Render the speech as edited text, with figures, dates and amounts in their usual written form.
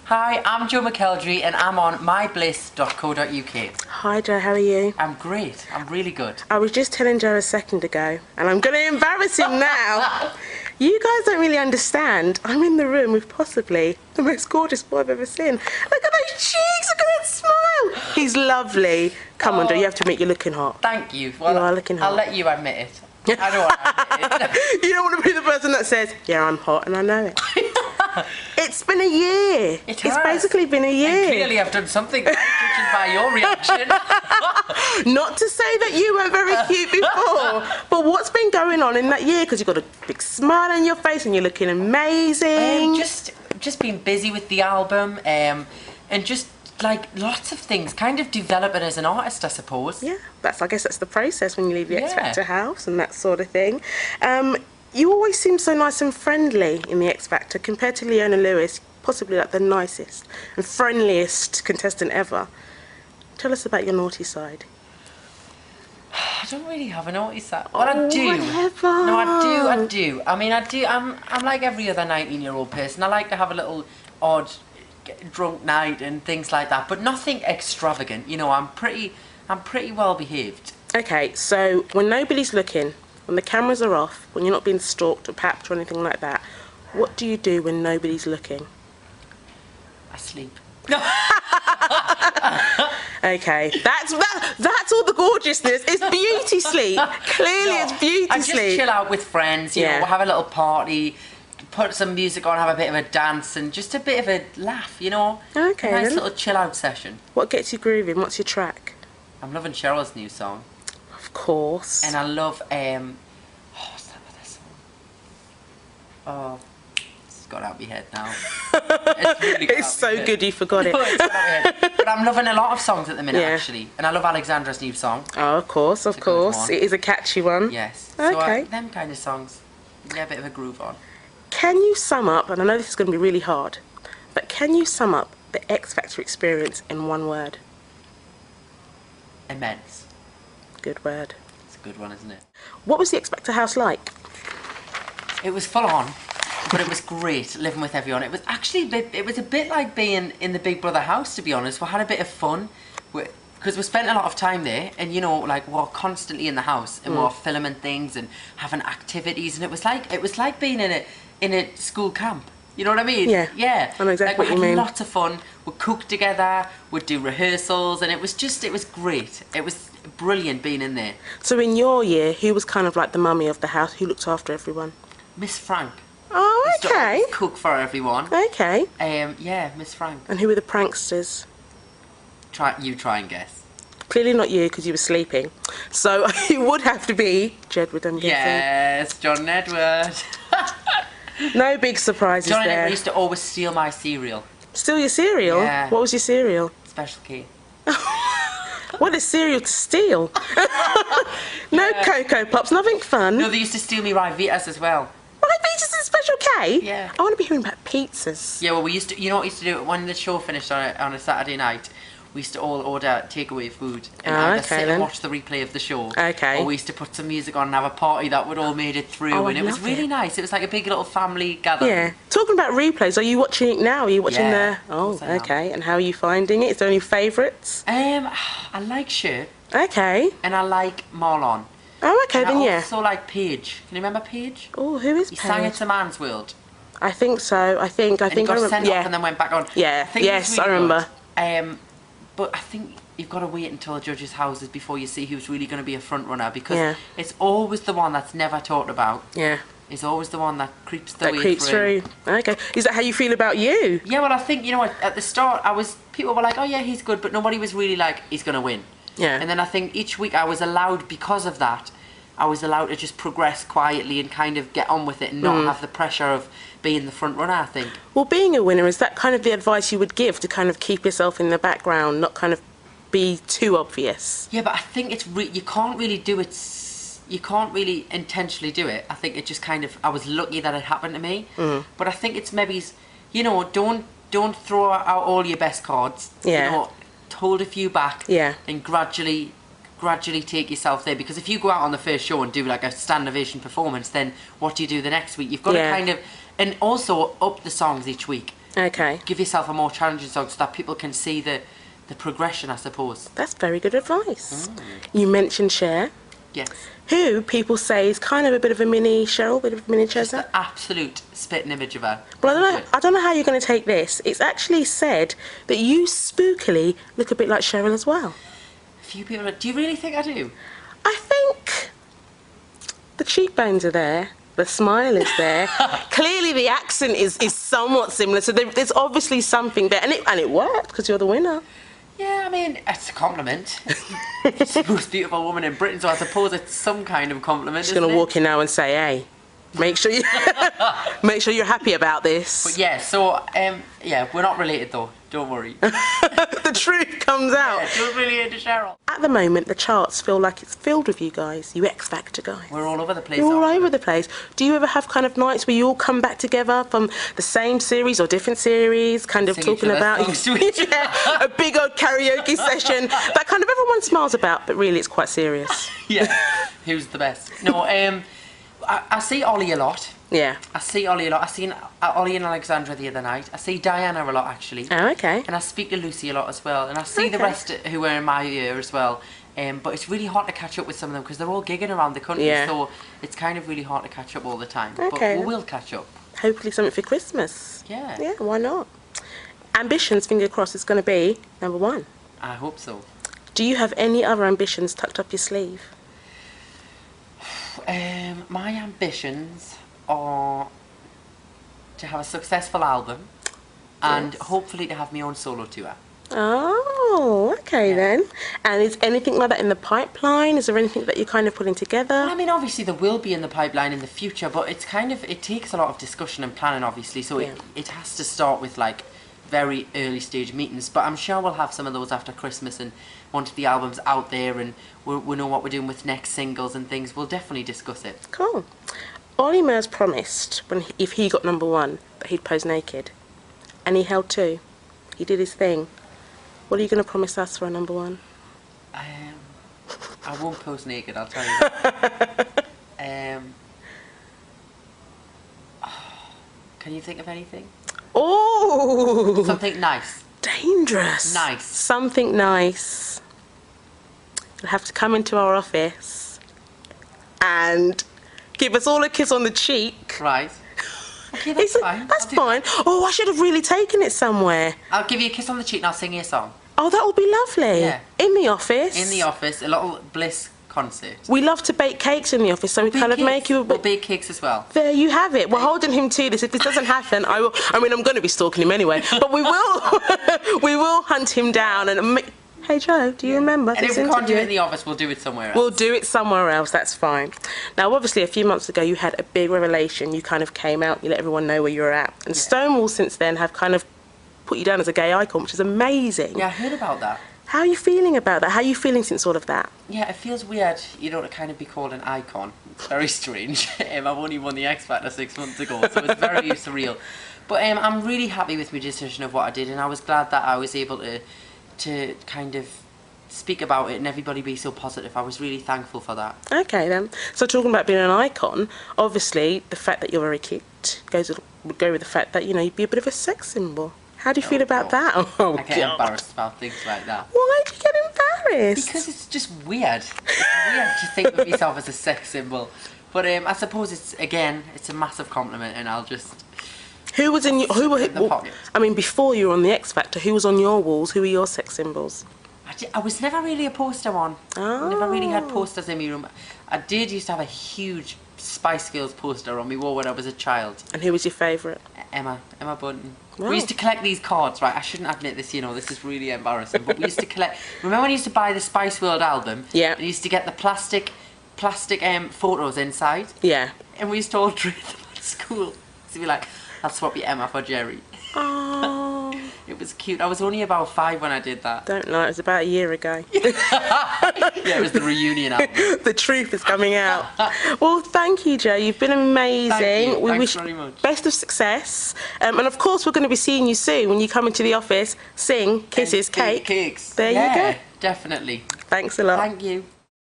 Hi, I'm Joe McElderry and I'm on mybliss.co.uk. Hi Joe, how are you? I'm great. I'm really good. I was just telling Joe a second ago, and I'm going to embarrass him now. You guys don't really understand. I'm in the room with possibly the most gorgeous boy I've ever seen. Look at those cheeks, look at that smile. He's lovely. Come on, Joe, you have to admit you're looking hot. Thank you. Well, you are looking hot. I'll let you admit it. I don't want to admit it. You don't want to be the person that says, yeah, I'm hot and I know it. It's been a year. It has. It's basically been a year. And clearly I've done something right, judging by your reaction. Not to say that you weren't very cute before, but what's been going on in that year? Because you've got a big smile on your face and you're looking amazing. Just been busy with the album and just like lots of things, kind of developing as an artist, I suppose. Yeah, I guess that's the process when you leave the X Factor house and that sort of thing. You always seem so nice and friendly in the X Factor compared to Leona Lewis, possibly like the nicest and friendliest contestant ever. Tell us about your naughty side. I don't really have a naughty side. Well, I do. Whatever. No, I do. I mean, I do. I'm like every other 19-year-old person. I like to have a little odd drunk night and things like that, but nothing extravagant. You know, I'm pretty well behaved. Okay, so when nobody's looking, when the cameras are off, when you're not being stalked or papped or anything like that, what do you do when nobody's looking? I sleep. No. Okay, that's all the gorgeousness. It's beauty sleep. Clearly, it's beauty I just sleep. chill out with friends. You know, we'll have a little party, put some music on, have a bit of a dance, and just a bit of a laugh. You know. Okay. A nice little chill out session. What gets you grooving? What's your track? I'm loving Cheryl's new song. Of course. And I love what's that other song? Oh, it's got out of my head now. It's really it's so good you forgot it. No, it's got out of my head. But I'm loving a lot of songs at the minute actually, and I love Alexandra's new song. Oh, of course, of course. It is a catchy one. Yes. Okay. So them kind of songs, a bit of a groove on. Can you sum up? And I know this is going to be really hard, but can you sum up the X Factor experience in one word? Immense. Good word. It's a good one, isn't it? What was the X Factor house like? It was full on, but it was great living with everyone. It was actually it was a bit like being in the Big Brother house, to be honest. We had a bit of fun because we spent a lot of time there, and you know, like we're constantly in the house and we're filming things and having activities, and it was like being in a school camp. You know what I mean? Yeah. Yeah. I know exactly what you mean. We had lots of fun. We'd cook together, we'd do rehearsals, and it was great. It was brilliant being in there. So in your year, who was kind of like the mummy of the house? Who looked after everyone? Miss Frank. Oh, okay. Used to cook for everyone. Okay. Yeah, Miss Frank. And who were the pranksters? Try and guess. Clearly not you, because you were sleeping. So it would have to be Jedward, I'm guessing. Yes, John and Edward. No big surprises John and there. Edward used to always steal my cereal. Steal your cereal? Yeah. What was your cereal? Special K. What is cereal to steal? No Cocoa Pops, nothing fun. No, they used to steal me Rivitas as well. Rivitas and Special K? Yeah. I want to be hearing about pizzas. Yeah, well, we used to, you know what we used to do when the show finished on a Saturday night? We used to all order takeaway food and either sit and watch the replay of the show. Okay. Or we used to put some music on and have a party that would all made it through, and it was really nice. It was like a big little family gathering. Yeah. Talking about replays, are you watching it now? Are you watching the... Oh, okay. And how are you finding it? Is there any favourites? I like Cher. Okay. And I like Marlon. Oh, okay, then I also like Paige. Can you remember Paige? Oh, who is Paige? He sang It's a Man's World. I think so. I think he got I remember. sent off and then went back on. Yeah. Yes, I remember. But I think you've got to wait until the judges' houses before you see who's really going to be a front runner, because it's always the one that's never talked about. Yeah. It's always the one that creeps through. Okay. Is that how you feel about you? Yeah, well, I think, you know, at the start, people were like, oh yeah, he's good, but nobody was really like, he's going to win. Yeah. And then I think each week I was allowed, because of that, I was allowed to just progress quietly and kind of get on with it and not have the pressure of being the front runner, I think. Well, being a winner, is that kind of the advice you would give, to kind of keep yourself in the background, not kind of be too obvious? Yeah, but I think it's you can't really do it. You can't really intentionally do it. I think it just kind of, I was lucky that it happened to me. But I think it's maybe, you know, don't throw out all your best cards. Yeah. You know, hold a few back. Yeah. And gradually take yourself there, because if you go out on the first show and do like a stand ovation performance, then what do you do the next week? You've got to kind of, and also up the songs each week. Okay. Give yourself a more challenging song so that people can see the progression, I suppose. That's very good advice. You mentioned Cher, Yes. who people say is kind of a bit of a mini Cheryl, a bit of a mini Just Cheza. the absolute spitting image of her. Well, I don't know how you're going to take this. It's actually said that you spookily look a bit like Cheryl as well. A few people do you really think I do? I think the cheekbones are there. The smile is there. Clearly, the accent is somewhat similar. So there's obviously something there, and it worked because you're the winner. Yeah, I mean, it's a compliment. She's the most beautiful woman in Britain, so I suppose it's some kind of compliment. She's going to walk in now and say, "Hey, make sure you're happy about this." But yeah, so yeah, we're not related though. Don't worry. The truth comes out. Yeah, don't really into Cheryl. At the moment, the charts feel like it's filled with you guys, you X Factor guys. We're all over the place. You're all aren't we? over the place. Do you ever have kind of nights where you all come back together from the same series or different series, kind of Sing talking each about other's songs to each other. a big old karaoke session that kind of everyone smiles about, but really it's quite serious. Yeah. Who's the best? No, I see Ollie a lot. Yeah. I see Ollie a lot. I seen Ollie and Alexandra the other night. I see Diana a lot actually. Oh, okay. And I speak to Lucy a lot as well. And I see the Okay. rest who are in my year as well. But it's really hard to catch up with some of them because they're all gigging around the country. Yeah. So it's kind of really hard to catch up all the time. Okay. But we will catch up. Hopefully something for Christmas. Yeah. Yeah, why not? Ambitions, finger crossed, is going to be number one. I hope so. Do you have any other ambitions tucked up your sleeve? My ambitions are to have a successful album and Yes. hopefully to have my own solo tour. Oh, okay Yeah. then. And is anything like that in the pipeline? Is there anything that you're kind of putting together? I mean, obviously there will be in the pipeline in the future, but it's kind of, it takes a lot of discussion and planning, obviously, so Yeah. it has to start with like very early stage meetings, but I'm sure we'll have some of those after Christmas, and once the album's out there and we know what we're doing with next singles and things, we'll definitely discuss it. Cool. Ollie Murs promised if he got number one that he'd pose naked, and he held two. He did his thing. What are you going to promise us for a number one? I won't post naked, I'll tell you that. Can you think of anything? Oh! Something nice. Dangerous. Nice. Something nice. You'll have to come into our office and give us all a kiss on the cheek. Right. Okay, that's fine. That's I'll do fine. Oh, I should have really taken it somewhere. I'll give you a kiss on the cheek and I'll sing you a song. Oh, that would be lovely. Yeah. In the office. In the office, a little Bliss concert. We love to bake cakes in the office, so we kind of make you a We'll bit. bake cakes as well. There you have it. We're holding him to this. If this doesn't happen, I will. I mean, I'm going to be stalking him anyway. But we will. We will hunt him down and. Hey Joe, do you remember And this if we can't do interview? it in the office, we'll do it somewhere else. We'll do it somewhere else, that's fine. Now, obviously, a few months ago, you had a big revelation. You kind of came out, you let everyone know where you were at. And Stonewall, since then, have kind of put you down as a gay icon, which is amazing. Yeah, I heard about that. How are you feeling about that? How are you feeling since all of that? Yeah, it feels weird, you know, to kind of be called an icon. It's very strange. I've only won the X Factor 6 months ago, so it's very surreal. But I'm really happy with my decision of what I did, and I was glad that I was able to kind of speak about it and everybody be so positive. I was really thankful for that. Okay, then. So talking about being an icon, obviously, the fact that you're very cute would go with the fact that, you know, you'd be a bit of a sex symbol. How do you feel about that? Oh, I get God. embarrassed about things like that. Why do you get embarrassed? Because it's just weird. It's weird to think of yourself as a sex symbol. But I suppose it's a massive compliment, and I'll just... Who was in your... Who were, in the pocket. I mean, before you were on the X Factor, who was on your walls? Who were your sex symbols? I was never really a poster one. Oh. I never really had posters in my room. I did used to have a huge Spice Girls poster on my wall when I was a child. And who was your favourite? Emma Bunton. Wow. We used to collect these cards, right? I shouldn't admit this, you know, this is really embarrassing, but we used to collect... Remember when you used to buy the Spice World album? Yeah. And you used to get the plastic photos inside? Yeah. And we used to all trade them at school. To be like, I'll swap your Emma for Jerry. Oh, It was cute. I was only about 5 when I did that. don't know. It was about a year ago. Yeah, it was the reunion album. The truth is coming out. Well, thank you, Joe. You've been amazing. Thank you. We Thanks wish very much. best of success. And of course, we're going to be seeing you soon when you come into the office. Sing, kisses, And cake. Cakes. There you Yeah, go. definitely. Thanks a lot. Thank you.